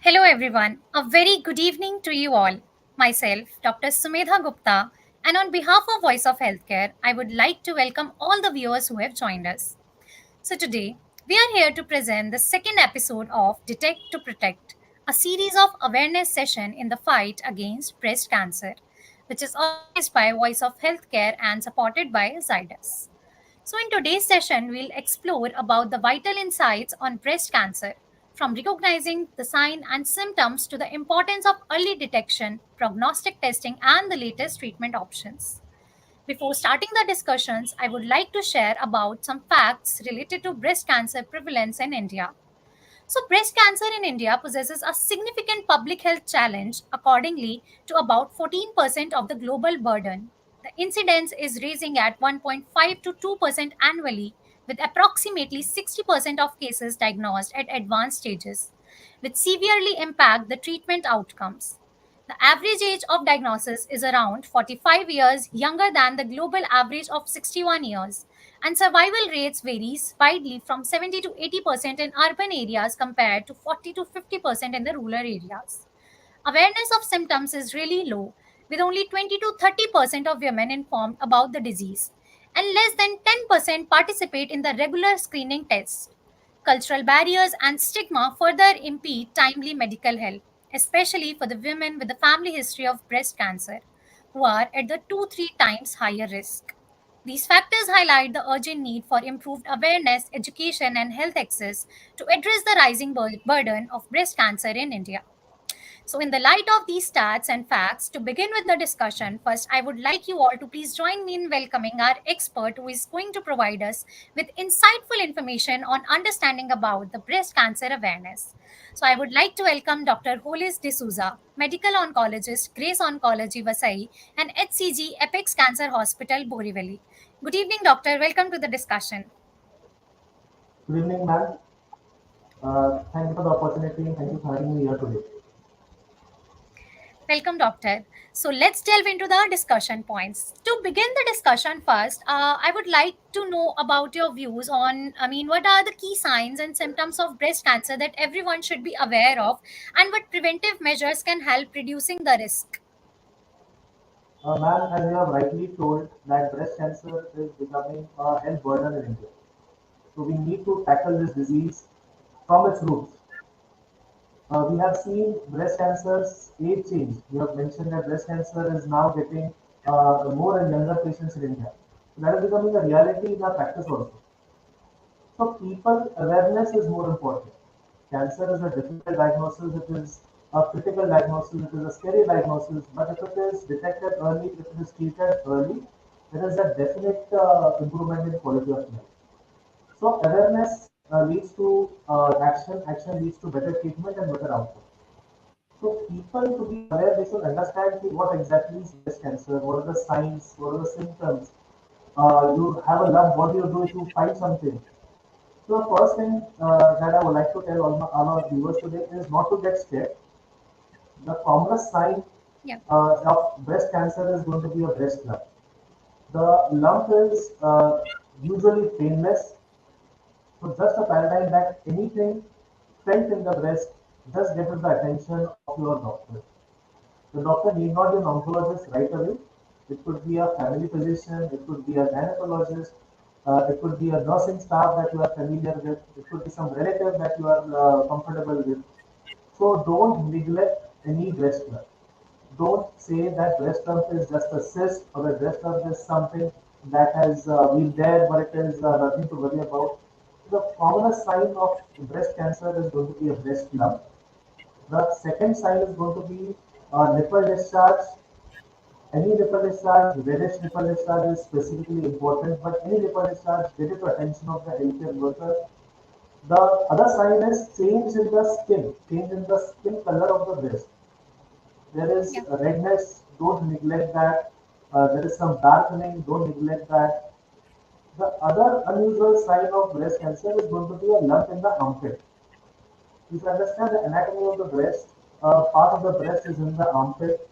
Hello, everyone. A very good evening to you all. Myself, Dr. Sumedha Gupta, and on behalf of Voice of Healthcare, I would like to welcome all the viewers who have joined us. So, today, we are here to present the second episode of Detect to Protect, a series of awareness session in the fight against breast cancer, which is organized by Voice of Healthcare and supported by Zydus. So, in today's session, we'll explore about the vital insights on breast cancer, from recognizing the sign and symptoms to the importance of early detection, prognostic testing, and the latest treatment options. Before starting the discussions, I would like to share about some facts related to breast cancer prevalence in India. So, breast cancer in India possesses a significant public health challenge, accordingly, to about 14% of the global burden. The incidence is rising at 1.5 to 2% annually, with approximately 60% of cases diagnosed at advanced stages, which severely impact the treatment outcomes. The average age of diagnosis is around 45 years younger than the global average of 61 years, and survival rates varies widely from 70 to 80% in urban areas compared to 40 to 50% in the rural areas. Awareness of symptoms is really low, with only 20 to 30% of women informed about the disease, and less than 10% participate in the regular screening tests. Cultural barriers and stigma further impede timely medical help, especially for the women with a family history of breast cancer, who are at the 2-3 times higher risk. These factors highlight the urgent need for improved awareness, education, and health access to address the rising burden of breast cancer in India. So, in the light of these stats and facts, to begin with the discussion, first I would like you all to please join me in welcoming our expert who is going to provide us with insightful information on understanding about the breast cancer awareness. So, I would like to welcome Dr. Hollis D'souza, medical oncologist, Grace Oncology, Vasai, and HCG Apex Cancer Hospital, Borivali. Good evening, doctor. Welcome to the discussion. Good evening, ma'am. Thank you for the opportunity and thank you for having me here today. Welcome, Doctor. So let's delve into the discussion points. To begin the discussion first, I would like to know about your views on, what are the key signs and symptoms of breast cancer that everyone should be aware of, and what preventive measures can help reducing the risk? Ma'am, as you have rightly told, that breast cancer is becoming a health burden in India. So we need to tackle this disease from its roots. We have seen breast cancer's age change. You have mentioned that breast cancer is now getting more in younger patients in India. So that is becoming a reality in our practice also. So people awareness is more important. Cancer is a difficult diagnosis, it is a critical diagnosis, it is a scary diagnosis, but if it is detected early, if it is treated early, there is a definite improvement in quality of life. So awareness leads to action, action leads to better treatment and better outcome. So people to be aware, they should understand what exactly is breast cancer, what are the signs, what are the symptoms. You have a lump, what do you do if you find something? So the first thing that I would like to tell all our viewers today is not to get scared. The commonest sign Yeah. of breast cancer is going to be a breast lump. The lump is usually painless, so just a paradigm that anything felt in the breast just get the attention of your doctor. The doctor need not be an oncologist right away. It could be a family physician, it could be a gynecologist, it could be a nursing staff that you are familiar with, it could be some relative that you are comfortable with. So don't neglect any breast lump. Don't say that breast lump is just a cyst or a breast lump is something that has been there but it is nothing to worry about. The commonest sign of breast cancer is going to be a breast lump. The second sign is going to be nipple discharge. Any nipple discharge, reddish nipple discharge is specifically important, but any nipple discharge, get it to attention of the healthcare worker. The other sign is change in the skin color of the breast. There is Yeah. redness, don't neglect that. There is some darkening, don't neglect that. The other unusual sign of breast cancer is going to be a lump in the armpit. If you understand the anatomy of the breast, part of the breast is in the armpit.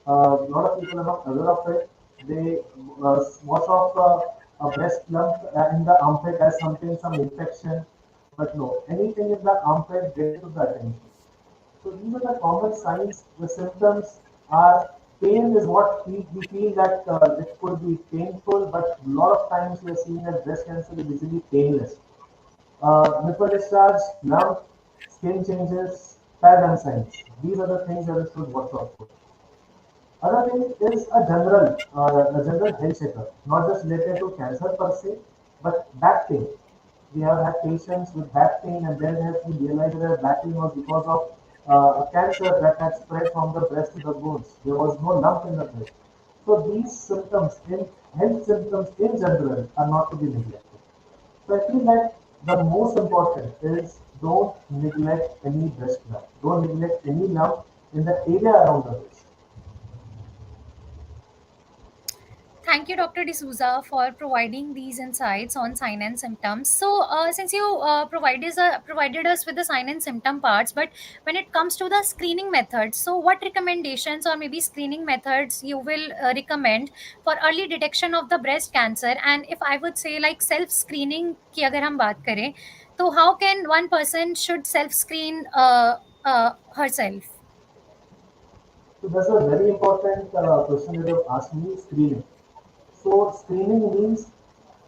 A lot of people are not aware of it. They wash off a breast lump in the armpit as something, some infection. But no, anything in the armpit, get it to the attention. So these are the common signs. The symptoms are pain is what we feel that it could be painful, but a lot of times we are seeing that breast cancer is usually painless. Nipple discharge, lump, skin changes, paradigm signs. These are the things that we should watch out for. Other thing is a general health checkup, not just related to cancer per se, but back pain. We have had patients with back pain, and then have we realized that back pain was because of a cancer that had spread from the breast to the bones. There was no lump in the breast. So these symptoms, in health symptoms in general, are not to be neglected. So I feel that the most important is don't neglect any breast lump. Don't neglect any lump in the area around the breast. Thank you, Dr. D'Souza, for providing these insights on sign and symptoms. So, since you provided us with the sign and symptom parts, but when it comes to the screening methods, so what recommendations or maybe screening methods you will recommend for early detection of the breast cancer? And if I would say like self screening की अगर हम बात करें, तो how can one person should self screen herself? So that's a very important question that you have asked me, screening. So screening means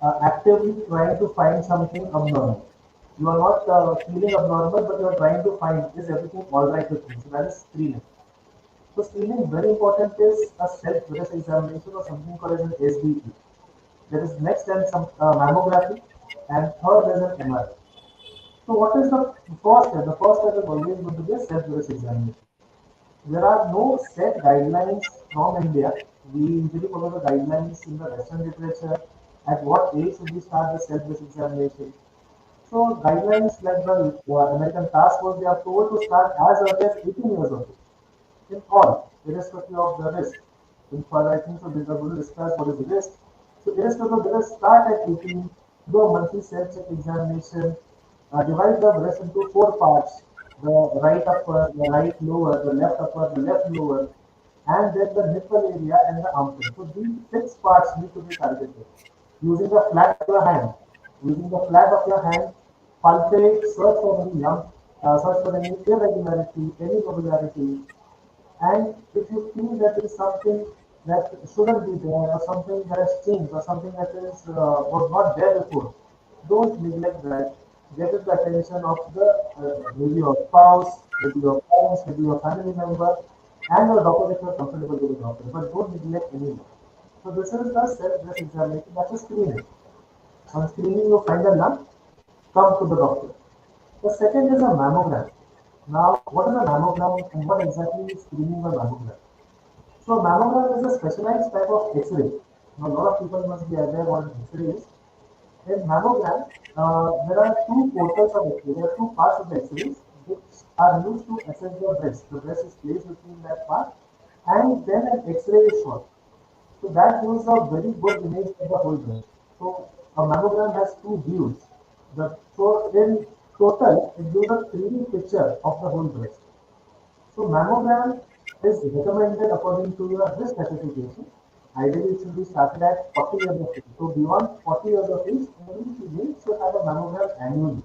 actively trying to find something abnormal. You are not feeling abnormal, but you are trying to find is everything all right with me. So that is screening. So screening very important is a self-breast examination or something called as an SBE. There is next and some mammography, and third is an MRI. So what is the first step? The first step is always going to be a self-breast examination. There are no set guidelines from India. We usually follow the guidelines in the Western literature. At what age should we start the self-breast examination? So guidelines like the American Task Force, they are told to start as early as 18 years of age in all, irrespective of the risk. In further, I think so. We are going to discuss what is the risk. So, irrespective of the risk, start at 18, do a monthly self-check examination, divide the breast into four parts: the right upper, the right lower, the left upper, the left lower, and then the nipple area and the armpit. So, these six parts need to be targeted using the flat of your hand. Using the flat of your hand, palpate, search for any lump, search for any irregularity, any irregularity, and if you feel that there is something that shouldn't be there, or something that has changed, or something that is was not there before, don't neglect that. Get it the attention of the maybe your spouse, maybe your parents, maybe your family member, and your doctor if you are comfortable with the doctor. But don't neglect anyone. So this is the self-breast examination. That's a screening. On screening, you find a lump, come to the doctor. The second is a mammogram. Now, what is a mammogram and what exactly is screening a mammogram? So, mammogram is a specialized type of X-ray. Now, a lot of people must be aware what an X-ray is. In mammogram, there are two portals of X-ray. There are two parts of the X-rays which are used to assess the breast. The breast is placed between that part, and then an X-ray is shot. So that gives a very good image of the whole breast. So a mammogram has two views. So in total, it gives a 3D picture of the whole breast. So mammogram is recommended according to your risk classification. Ideally, it should be started at 40 years of age. So beyond 40 years of age, every female should have a mammogram annually.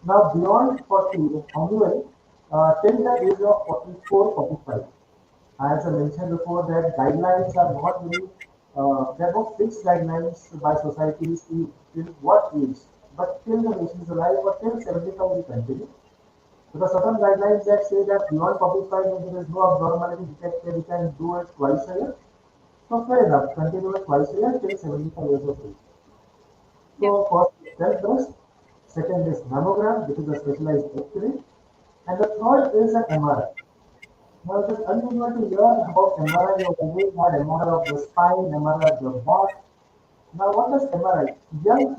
Now beyond 40 annual, till the age of 44, 45. As I mentioned before, that guidelines are not very, there are no fixed guidelines by societies till what age, but till the nation is alive, or till 75 we continue. Because certain guidelines that say that beyond 45, when there is no abnormality detected, we can do it twice a year. So fair enough, continue it twice a year till 75 years of age. Yeah. So first is self-breast, second is mammogram, which is a specialized X-ray, and the third is an MRI. Now it is unusual to hear about MRI. You have always had MRI of the spine, MRI of the back. Now what does MRI? Young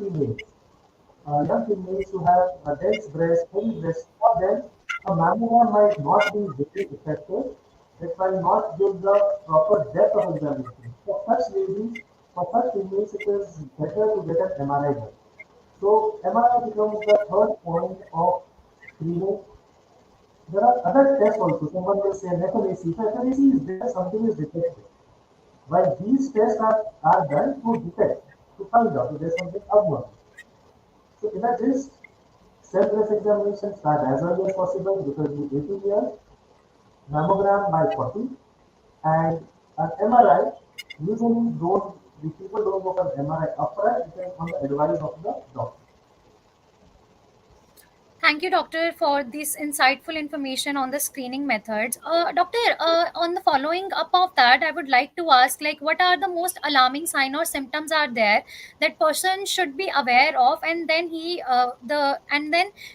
females who have a dense breast, heavy breast, for them a mammogram might not be very effective. It might not give the proper depth of examination. For such ladies, for such females, it is better to get an MRI done. So MRI becomes the third point of screening. There are other tests also. Someone will say FNAC. So FNAC is there, something is detected. While these tests are done to detect, to find out if there's something abnormal. So in a gist, Self-breast examination start as early as possible because the 18 years, mammogram by 40, and an MRI, usually don't, the people don't go for MRI upfront, it is on the advice of the doctor. Thank you, doctor, for this insightful information on the screening methods. Doctor, on the following up of that, I would like to ask, like, what are the most alarming sign or symptoms are there that person should be aware of, and then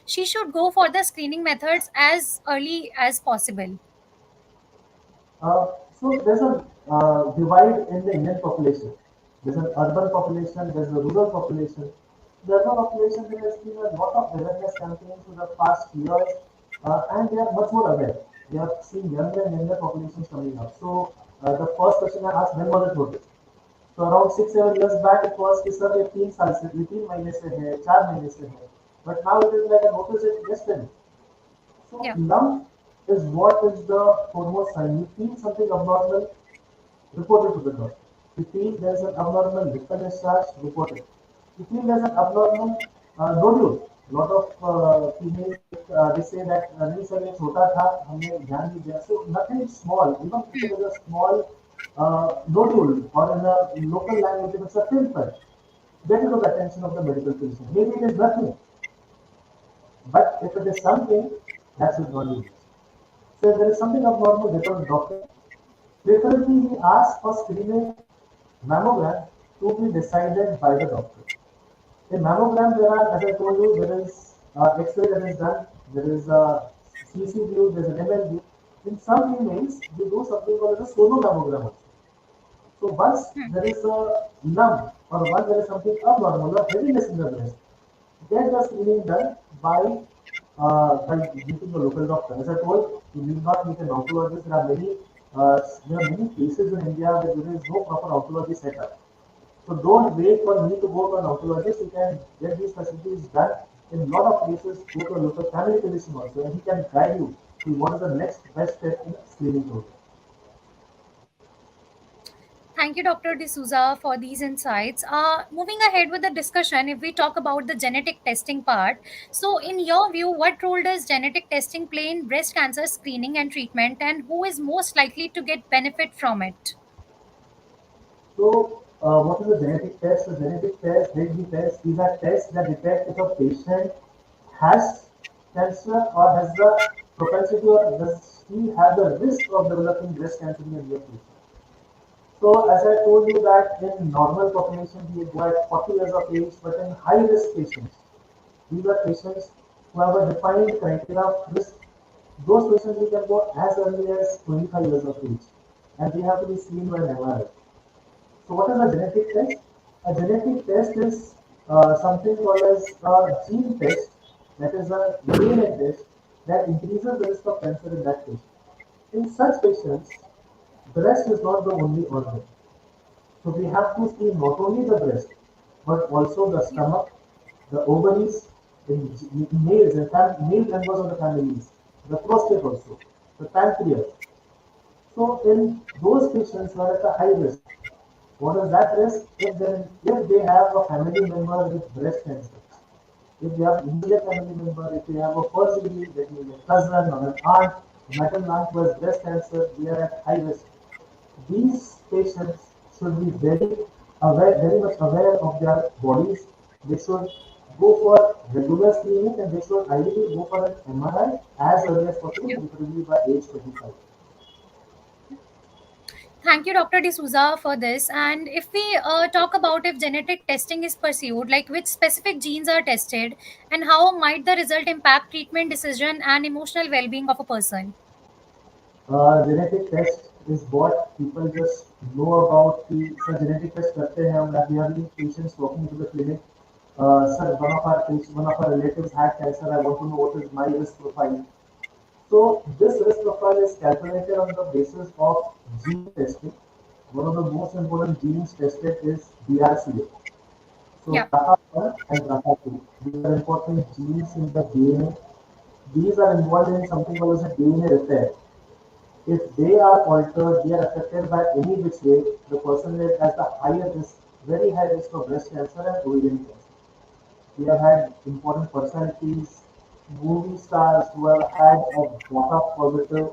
she should go for the screening methods as early as possible. So there's a divide in the Indian population. There's an urban population, there's a rural population. The urban population, there has been a lot of awareness campaigns in the past years, and they are much more aware. We are seeing younger and younger populations coming up. So the first question I asked, when was it noticed? So around 6-7 years back, it was कि sir ये 3 साल से 3 महीने से है 4 महीने से है, but now it is like I noticed it yesterday. So Yeah. lump is what is the foremost sign. You feel something abnormal, report it to the doctor. You feel there's an abnormal rectal discharge, report it. You feel there's an abnormal nodule. A lot of females they say that नहीं sir ये छोटा था हमने ध्यान नहीं दिया. So nothing small. Even if it is a small nodule or in a local language, if it's a pimple, get it to the attention of the medical physician. Maybe it is nothing, but if it is something, that should not be used. So if there is something abnormal, refer to doctor. Preferably, we ask for screening mammogram to be decided by the doctor. In mammogram, there are, as I told you, there is X-ray that is done, there is a CC view, there is an ML view. In some females, we do something called as a sonomammogram also. So once there is a lump or once there is something abnormal or heaviness in the breast, get the screening done by meeting a local doctor. As I told, you need not meet an oncologist. There are many places in India where there is no proper oncology setup. So don't wait for me to go to an oncologist. You can get these facilities done in a lot of places. Go to a local family physician also, and he can guide you to what is the next best step in screening program. Thank you, Dr. D'Souza, for these insights. Moving ahead with the discussion, if we talk about the genetic testing part, so in your view, what role does genetic testing play in breast cancer screening and treatment, and who is most likely to get benefit from it? So, what is a genetic test? A genetic test, HCG test, these are tests that detect if a patient has cancer or has the propensity or does he have the risk of developing breast cancer in the near future. So, as I told you that in normal population we go at 40 years of age, but in high risk patients, these are patients who have a defined criteria of risk. Those patients we can go as early as 25 years of age, and they have to be seen by an MRI. So what is a genetic test? A genetic test is something called as a gene test, that is a DNA test that increases the risk of cancer in that patient. In such patients, breast is not the only organ. So we have to see not only the breast, but also the stomach, the ovaries, in males and male members of the families, the prostate also, the pancreas. So in those patients who are at a high risk, what is that risk? If they have a family member with breast cancer, if they have immediate family member, if they have a first degree, that means a cousin or an aunt, a maternal aunt who has breast cancer, they are at high risk. These patients should be very much aware of their bodies. They should go for regular screening and they should ideally go for an MRI as early as possible, preferably by age 25. Thank you, Dr. D'Souza, for this. And if we talk about if genetic testing is pursued, like which specific genes are tested, and how might the result impact treatment decision and emotional well-being of a person? Genetic test is what people just know about कि sir genetic test करते हैं हम we have been patients walking to the clinic. Sir, one of our relatives had cancer. I want to know what is my risk profile. So this risk profile is calculated on the basis of gene testing. One of the most important genes tested is BRCA. So Yeah. BRCA1 and BRCA2. These are important genes in the DNA. These are involved in something called as a DNA repair. If they are altered, they are affected by any which way, the person is at the higher risk, very high risk of breast cancer and ovarian cancer. We have had important personalities movie stars who have had a BRCA positive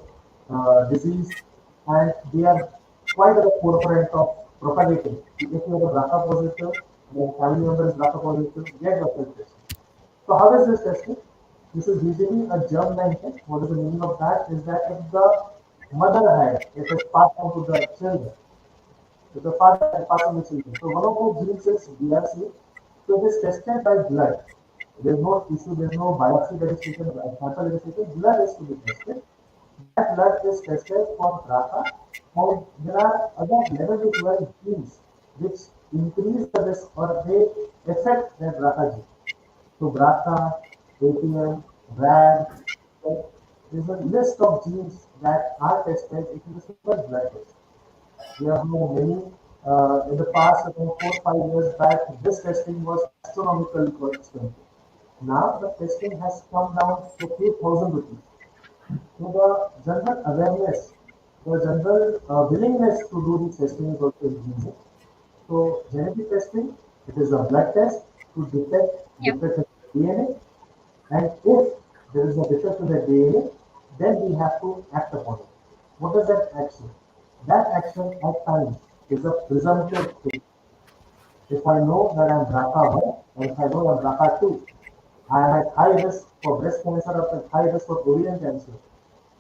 disease, and they are quite at the forefront of propagating. If you are a BRCA positive, your family member is BRCA positive, get yourself tested. So how is this tested? This is usually a germline test. What is the meaning of that? Is that if the mother had, if it's passed on to the children, if the father had passed on the children. So one of those genes is BRCA. So it is tested by blood. There's no issue, there's no biopsy that is taken, sample that is taken, blood is to be tested. That blood is tested for BRCA, and there are other 11 to 12 genes which increase the risk or they affect that BRCA gene. So BRCA, ATM, BRAD, there's a list of genes that are tested in a simple blood test. We have known many in the past, about 4 or 5 years back, this testing was astronomically quite expensive. Now the testing has come down to 2,000 rupees. So the general awareness, the general willingness to do this testing is also increasing. So genetic testing, it is a blood test to detect Yeah. defects in the DNA, and if there is a defect in the DNA, then we have to act upon it. What is that action? That action at times is a presumptive thing. If I know that I'm BRCA1 and if I know I'm BRCA2, I am at high risk for breast cancer or at high risk for ovarian cancer.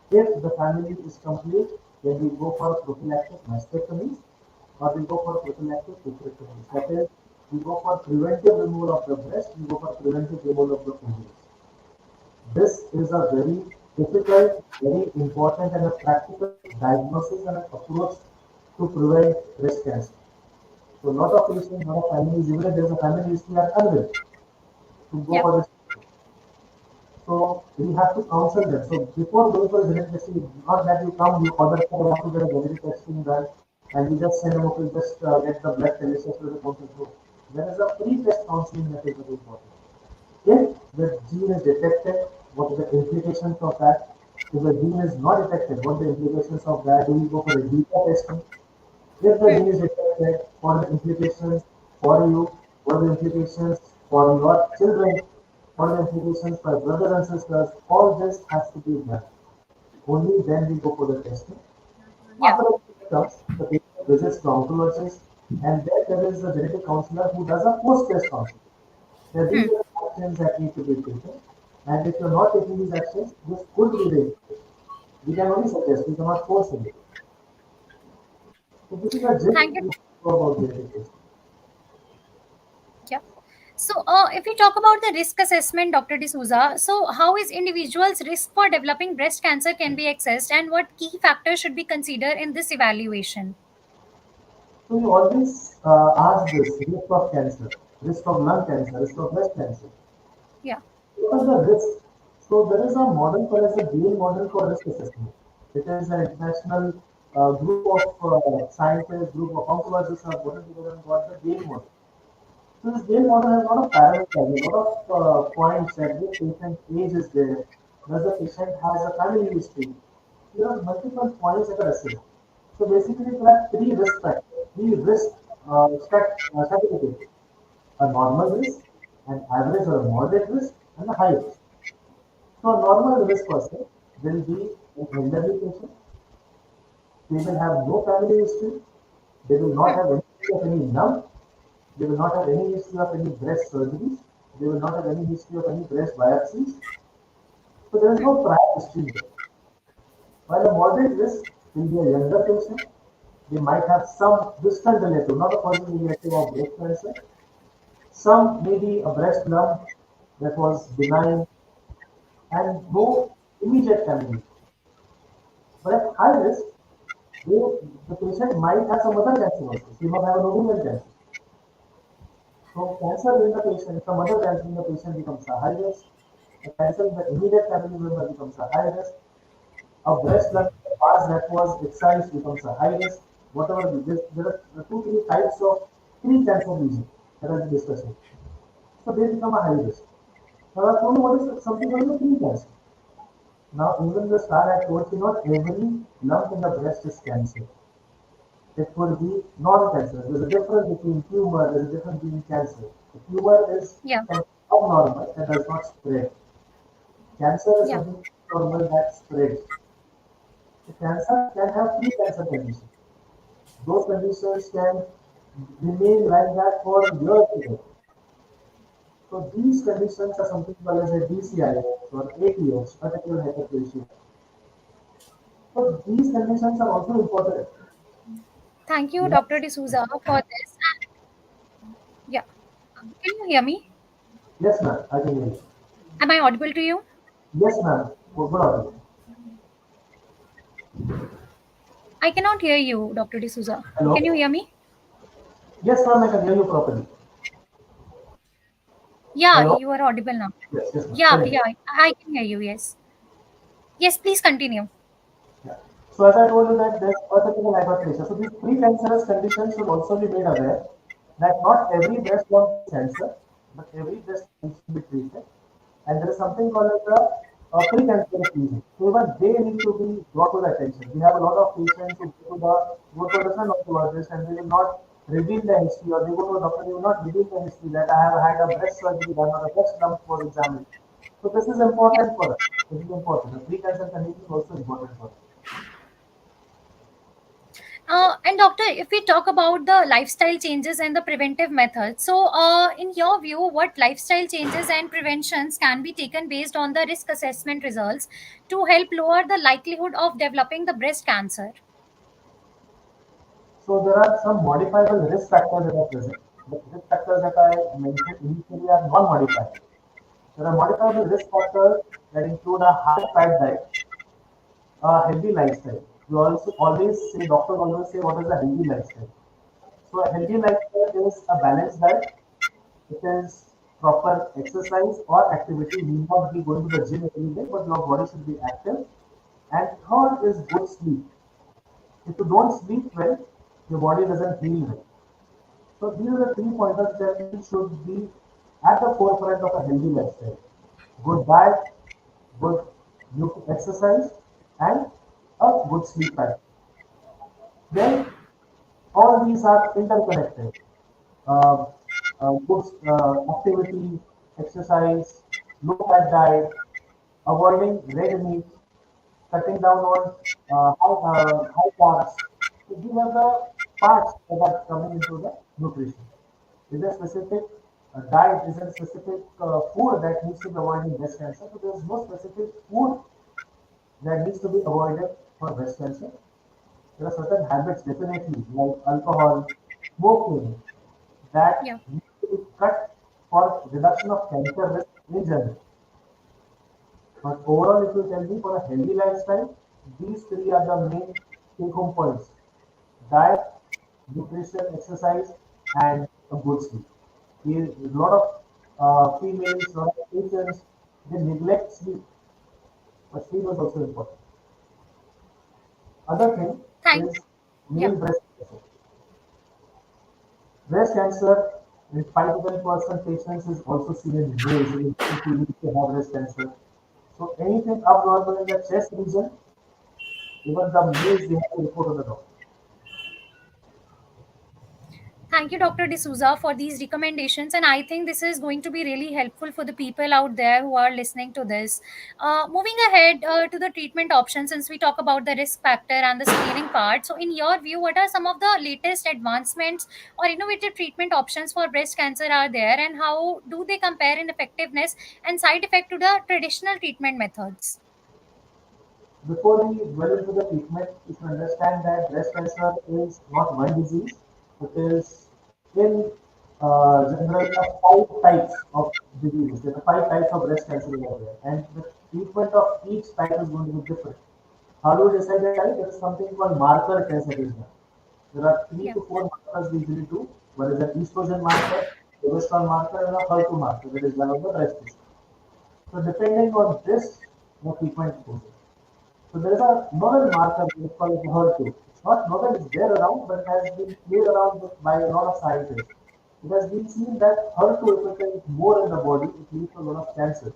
If the family is complete, then we go for prophylactic mastectomies or we go for prophylactic hysterectomies. That is, we go for preventive removal of the breast, we go for preventive removal of the ovaries. This is a very difficult, very important and a practical diagnosis and approach to prevent breast cancer. So a lot of patients, a lot of families, even if there is a family history, are unwilling to go Yeah. for this. So we have to counsel them. So before going for genetic testing, not that you come, you order for want to get a genetic testing done, and you just send them okay, just get the blood tests to the counsel. No. There is a pre-test counseling that is very important. If the gene is detected, what are the implications of that? If the gene is not detected, what are the implications of that? Do we go for a deeper testing? If the Hmm. gene is detected, what are the implications for you? What are the implications for your children? What are the implications for brothers and sisters? All this has to be done. Only then we go for the testing. Yeah. After the test comes, the patient visits the oncologist, and then there is a genetic counselor who does a post-test counseling. Now, these Hmm. are the actions that need to be taken. And if you're not taking these actions, this could be the we can only suggest, we cannot force it. So this is a Thank gist you. we talk about genetic testing. Yeah. So, if we talk about the risk assessment, Dr. D'Souza, so how is individuals' risk for developing breast cancer can be assessed, and what key factors should be considered in this evaluation? So we always ask this risk of cancer, risk of lung cancer, risk of breast cancer. Yeah. What are the risks? So there is a model called as the GAIN model for risk assessment. It is an international group of scientists, group of oncologists have gotten together and got the GAIN model. So this GAIN model has a lot of parameters, a lot of points that this patient's age is there, does the patient has a family history. There are multiple points that are assessed. So basically, there are three risk factors, three risk stratifications: a normal risk, an average or a moderate risk, and a high risk. So a normal risk person will be an elderly patient. They will have no family history. They will not Hmm. have any history of any lump. They will not have any history of any breast surgeries. They will not have any history of any breast biopsies. So there is Hmm. no prior history there. While a moderate risk will be a younger patient, they might have some distant relative, not a personal relative of breast cancer. Some maybe a breast lump that was benign and no immediate family. But at high risk, they, the patient might have some other cancer also. She might have an ovarian cancer. So cancer in the patient, if some other cancer in the patient becomes a high risk, a cancer in the immediate family member becomes a high risk, a breast lump in the past that was excised becomes a high risk. Whatever there are two, three types of pre-cancer lesions that are discussing. So they become a high risk. Now I told you what is something called a pre-cancer. Now even the star I told you not every lump in the breast is cancer. It could be non-cancerous. There's a difference between tumor, there's a difference between cancer. The tumor is Yeah. can be abnormal, that does not spread. Cancer is Yeah. something normal that spreads. So cancer can have pre-cancer conditions. Those conditions can remain like that for years together. So these conditions are something called as a DCIS or ATS, particular hyperplasia. So these conditions are also important. Thank you, Dr. Yes, D'Souza, for this. Yeah. Can you hear me? yes, ma'am. I can hear you. Am I audible to you? Yes, ma'am. Good audible. I cannot hear you, Dr. D'Souza. Can you Hello. hear me? Yes, ma'am. I can hear you properly. Yeah, Hello. you are audible now. Yes, yes, ma'am. Yeah, Correct. yeah, I can hear you. Yes. Yes, please continue. Yeah. So as I told you that there's atypical hyperplasia. So these pre-cancerous conditions should also be made aware that not every breast lump is cancer, but every breast needs to be treated. And there is something called as the pre-cancerous lesion. So even they need to be brought to the attention. We have a lot of patients who go to understand oncologist and they will not reveal the history, or they go to a doctor, they will not reveal the history that I have had a breast surgery done or a breast lump was examined. So this is Yeah. important for us. This is important. The pre-cancer condition is also important for us. And doctor, if we talk about the lifestyle changes and the preventive methods, so in your view, what lifestyle changes and preventions can be taken based on the risk assessment results to help lower the likelihood of developing the breast cancer? So there are some modifiable risk factors that are present. The risk factors that I mentioned initially are non-modifiable. There are modifiable risk factors that include a high fat diet, a healthy lifestyle. We also always say, doctors always say, what is a healthy lifestyle? So a healthy lifestyle is a balanced diet. It is proper exercise or activity. You need not be going to the gym every day, but your body should be active. And third is good sleep. If you don't sleep well, your body doesn't heal well. So these are the three pointers that should be at the forefront of a healthy lifestyle. Good diet, good exercise, and a good sleep pattern. Then all these are interconnected. Uh, good activity, exercise, low fat diet, avoiding red meat, cutting down on high carbs. So these are the parts that are coming into the nutrition. Is there specific diet, is there a specific food that needs to be avoided in breast cancer? So there is no specific food that needs to be avoided for breast cancer. There are certain habits definitely like alcohol, smoking that Yeah. need to be cut for reduction of cancer risk in general. But overall, if you tell me for a healthy lifestyle, these three are the main take home points: diet, nutrition, exercise, and a good sleep. A lot of females, a lot of patients, they neglect sleep, but sleep is also important. Other thing Thank. is Yeah. male breast cancer. Breast cancer in 5 to 10% patients is also seen in males. It is seen to have breast cancer. So anything abnormal in the chest region, even the males, they have to report to the doctor. Thank you, Dr. D'Souza, for these recommendations. And I think this is going to be really helpful for the people out there who are listening to this. Moving ahead to the treatment options, since we talk about the risk factor and the screening part. So, in your view, what are some of the latest advancements or innovative treatment options for breast cancer are there, and how do they compare in effectiveness and side effect to the traditional treatment methods? Before we dwell into the treatment, you should understand that breast cancer is not one disease. It is in general five types of diseases. There are five types of breast cancer over there, and the treatment of each type is going to be different. How do we decide the type? There is something called marker test that is done. There are three Yeah. to four markers we usually do. One is an estrogen marker, progesterone marker, and a HER2 marker that is done on the breast tissue. So depending on this, the treatment goes. So there is a novel marker which is called HER2. It's not novel, it's there around, but it has been played around with by a lot of scientists. It has been seen that HER2, if it is more in the body, it leads to a lot of cancer.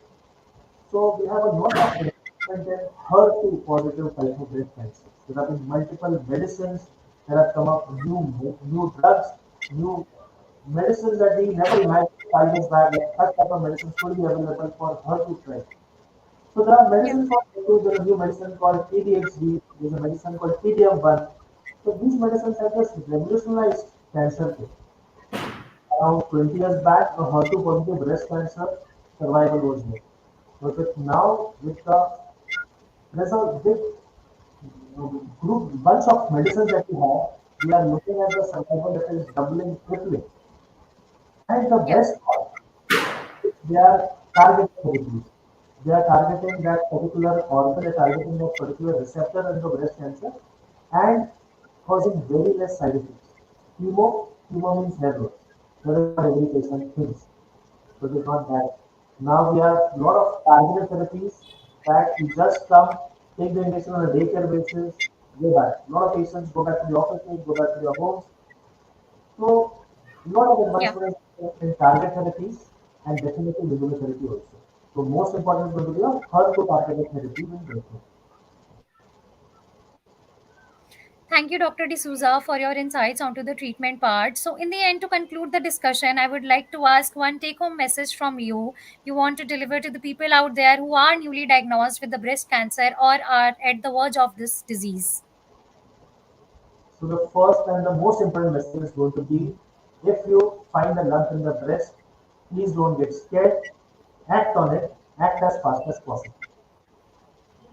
So we have a lot of advancement in HER2 positive type of breast cancer. There have been multiple medicines that have come up, new drugs, new medicines that we never imagined 5 years back. Like such type of medicines could be available for HER2 trial. So there are Yeah. medicines for tattoo, there's a new medicine called ADHD, there's a medicine called TDM1. So these medicines have just revolutionized cancer care. Around 20 years back, a HER2 positive breast cancer survival was there. But now, with there's a big group bunch of medicines that we are looking at the survival that is doubling, tripling. And the Yeah. best part, they are targeted therapies. They are targeting that particular organ, they are targeting that particular receptor in the breast cancer and causing very less side effects. Chemo means hair loss. That is what every patient thinks. So it is not that. Now we have a lot of targeted therapies that you just come, take the injection on a daycare basis, go back. A lot of patients go back to the offices, go back to their homes. So a lot of Yeah. advancements in target therapies and definitely immunotherapy also. So most important is going to be a HER2 targeted therapy in breast cancer. Thank you, Dr. D'Souza, for your insights onto the treatment part. So, in the end, to conclude the discussion, I would like to ask one take home message from you. You want to deliver to the people out there who are newly diagnosed with the breast cancer or are at the verge of this disease. So the first and the most important message is going to be if you find a lump in the breast, please don't get scared, act on it, act as fast as possible.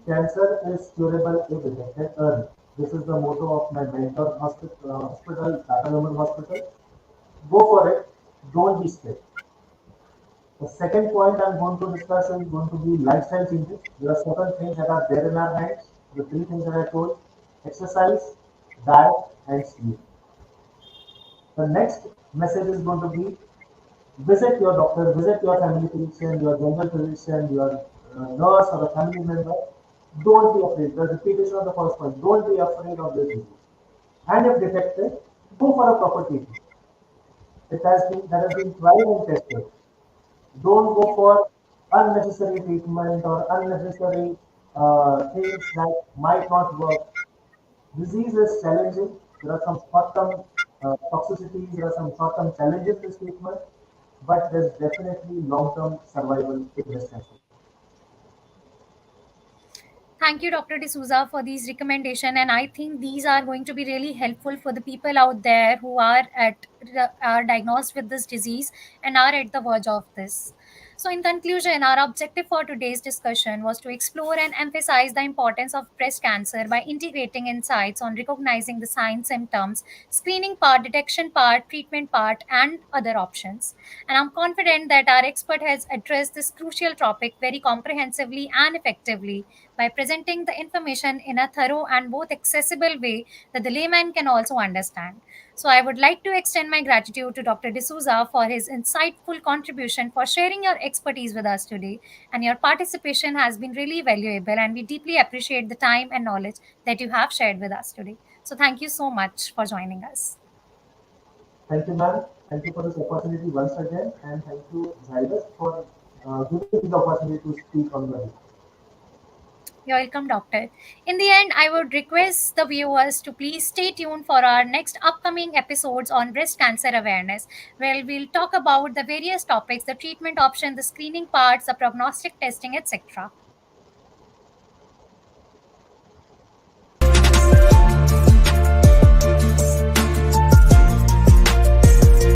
Cancer is curable if detected early. This is the motto of my mentor hospital, Tata Memorial Hospital. Go for it. Don't be scared. The second point I'm going to discuss is going to be lifestyle changes. There are certain things that are there in our hands. The three things that I told: exercise, diet, and sleep. The next message is going to be visit your doctor, visit your family physician, your general physician, your nurse or a family member. Don't be afraid. The repetition of the first point. Don't be afraid of this disease. And if detected, go for a proper treatment. That has been tried and tested. Don't go Yeah. for unnecessary treatment or unnecessary things that might not work. Disease is challenging. There are some short-term toxicities. There are some short-term challenges in this treatment, but there's definitely long-term survival with breast cancer. Thank you, Dr. D'Souza, for these recommendations. And I think these are going to be really helpful for the people out there who are diagnosed with this disease and are at the verge of this. So, in conclusion, our objective for today's discussion was to explore and emphasize the importance of breast cancer by integrating insights on recognizing the signs, symptoms, screening part, detection part, treatment part, and other options. And I'm confident that our expert has addressed this crucial topic very comprehensively and effectively by presenting the information in a thorough and both accessible way that the layman can also understand. So, I would like to extend my gratitude to Dr. D'Souza for his insightful contribution, for sharing your expertise with us today. And your participation has been really valuable, and we deeply appreciate the time and knowledge that you have shared with us today. So, thank you so much for joining us. Thank you, ma'am. Thank you for this opportunity once again, and thank you, Zydus, for giving me the opportunity to speak on the. You're welcome, Doctor. In the end, I would request the viewers to please stay tuned for our next upcoming episodes on breast cancer awareness, where we'll talk about the various topics, the treatment option, the screening parts, the prognostic testing, etc.